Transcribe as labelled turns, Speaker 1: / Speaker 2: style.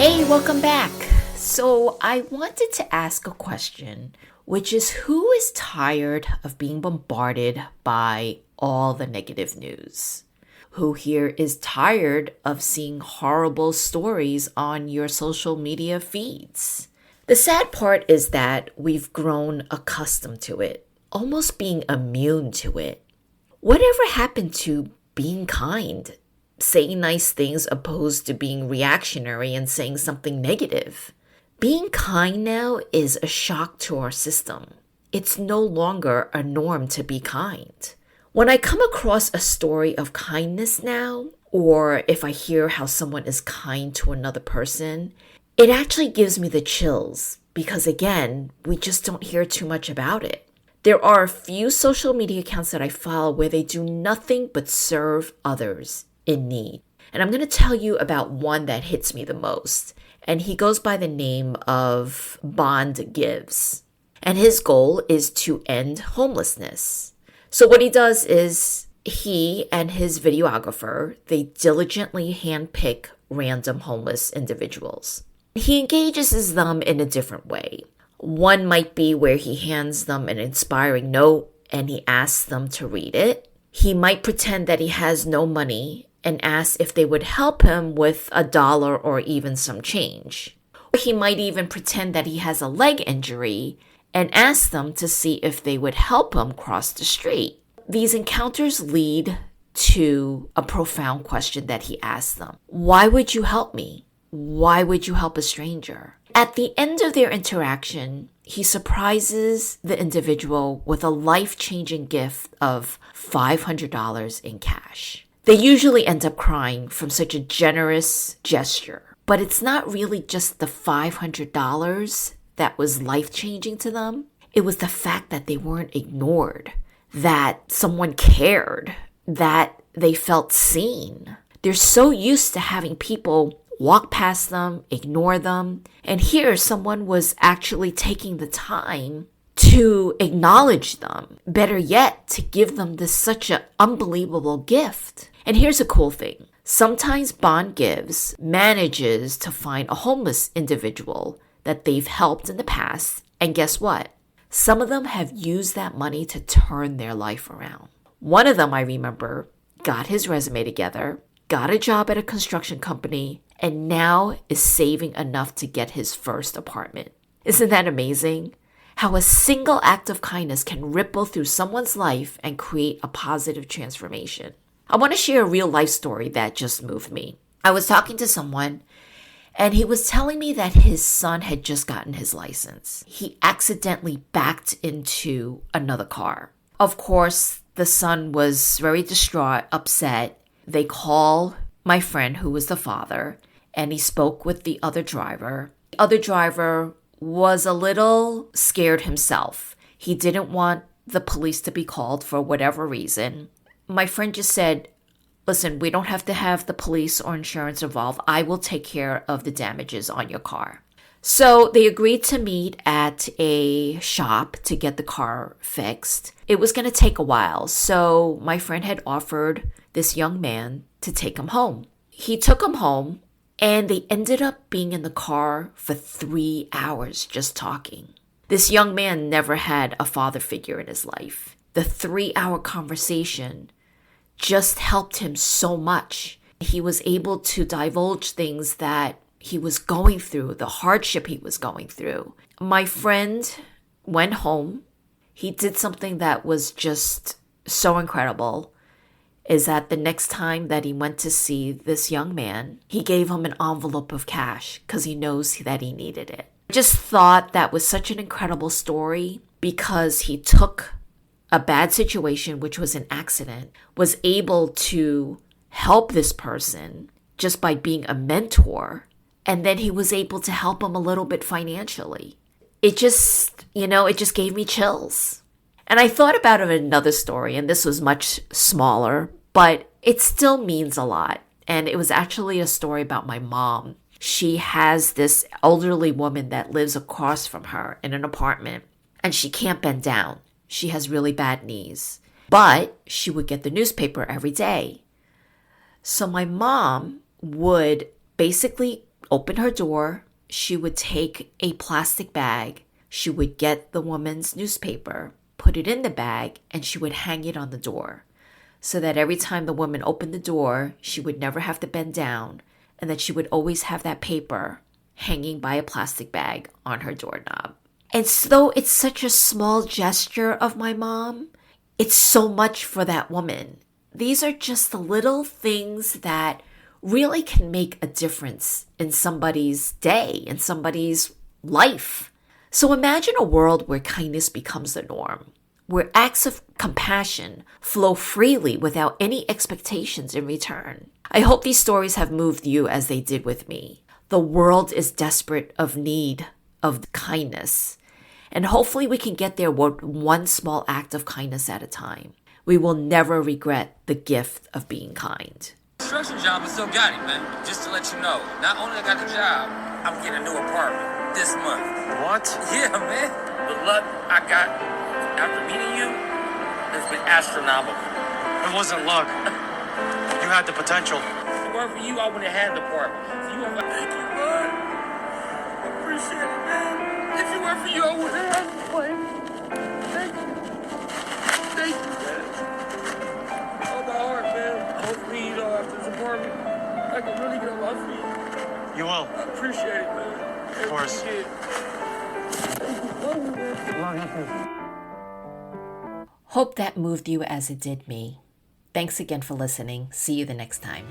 Speaker 1: Hey, welcome back. So, I wanted to ask a question, which is who is tired of being bombarded by all the negative news? Who here is tired of seeing horrible stories on your social media feeds? The sad part is that we've grown accustomed to it, almost being immune to it. Whatever happened to being kind? Saying nice things opposed to being reactionary and saying something negative. Being kind now is a shock to our system. It's no longer a norm to be kind. When I come across a story of kindness now, or if I hear how someone is kind to another person, it actually gives me the chills because, again, we just don't hear too much about it. There are a few social media accounts that I follow where they do nothing but serve others in need. And I'm going to tell you about one that hits me the most. And he goes by the name of Bond Gives. And his goal is to end homelessness. So what he does is he and his videographer, they diligently handpick random homeless individuals. He engages them in a different way. One might be where he hands them an inspiring note and he asks them to read it. He might pretend that he has no money and ask if they would help him with $1 or even some change. He might even pretend that he has a leg injury and ask them to see if they would help him cross the street. These encounters lead to a profound question that he asks them. Why would you help me? Why would you help a stranger? At the end of their interaction, he surprises the individual with a life-changing gift of $500 in cash. They usually end up crying from such a generous gesture. But it's not really just the $500 that was life-changing to them. It was the fact that they weren't ignored, that someone cared, that they felt seen. They're so used to having people walk past them, ignore them. And here someone was actually taking the time to acknowledge them. Better yet, to give them this such an unbelievable gift. And here's a cool thing. Sometimes Bond Gives manages to find a homeless individual that they've helped in the past. And guess what? Some of them have used that money to turn their life around. One of them, I remember, got his resume together, got a job at a construction company, and now is saving enough to get his first apartment. Isn't that amazing? How a single act of kindness can ripple through someone's life and create a positive transformation. I want to share a real life story that just moved me. I was talking to someone and he was telling me that his son had just gotten his license. He accidentally backed into another car. Of course, the son was very distraught, upset. They call my friend who was the father and he spoke with the other driver. The other driver was a little scared himself. He didn't want the police to be called for whatever reason. My friend just said, listen, we don't have to have the police or insurance involved. I will take care of the damages on your car. So they agreed to meet at a shop to get the car fixed. It was going to take a while. So my friend had offered this young man to take him home. He took him home and they ended up being in the car for 3 hours just talking. This young man never had a father figure in his life. The 3-hour conversation just helped him so much. He was able to divulge things that he was going through, the hardship he was going through. My friend went home. He did something that was just so incredible, is that the next time that he went to see this young man, he gave him an envelope of cash because he knows that he needed it. I just thought that was such an incredible story because he took a bad situation, which was an accident, was able to help this person just by being a mentor. And then he was able to help him a little bit financially. It just gave me chills. And I thought about another story, and this was much smaller, but it still means a lot. And it was actually a story about my mom. She has this elderly woman that lives across from her in an apartment, and she can't bend down. She has really bad knees, but she would get the newspaper every day. So my mom would basically open her door, she would take a plastic bag, she would get the woman's newspaper, put it in the bag, and she would hang it on the door so that every time the woman opened the door, she would never have to bend down and that she would always have that paper hanging by a plastic bag on her doorknob. And so it's such a small gesture of my mom, it's so much for that woman. These are just the little things that really can make a difference in somebody's day, in somebody's life. So imagine a world where kindness becomes the norm, where acts of compassion flow freely without any expectations in return. I hope these stories have moved you as they did with me. The world is desperate of need of kindness, and hopefully we can get there with one small act of kindness at a time. We will never regret the gift of being kind.
Speaker 2: Construction job, I still got it, man. Just to let you know, not only I got the job, I'm getting a new apartment this month.
Speaker 3: What?
Speaker 2: Yeah, man. The luck I got after meeting you has been astronomical.
Speaker 3: It wasn't luck. You had the potential.
Speaker 2: If it weren't for you, I wouldn't have had an apartment. So you are my... Thank you, man. I appreciate it, man. If it weren't for you, I wouldn't have had the place. Thank you. Thank you, man. Oh, my heart, man. Hopefully, after this apartment, I can really get on my feet.
Speaker 3: You will.
Speaker 2: I appreciate it, man.
Speaker 3: Of course.
Speaker 1: Hope that moved you as it did me. Thanks again for listening. See you the next time.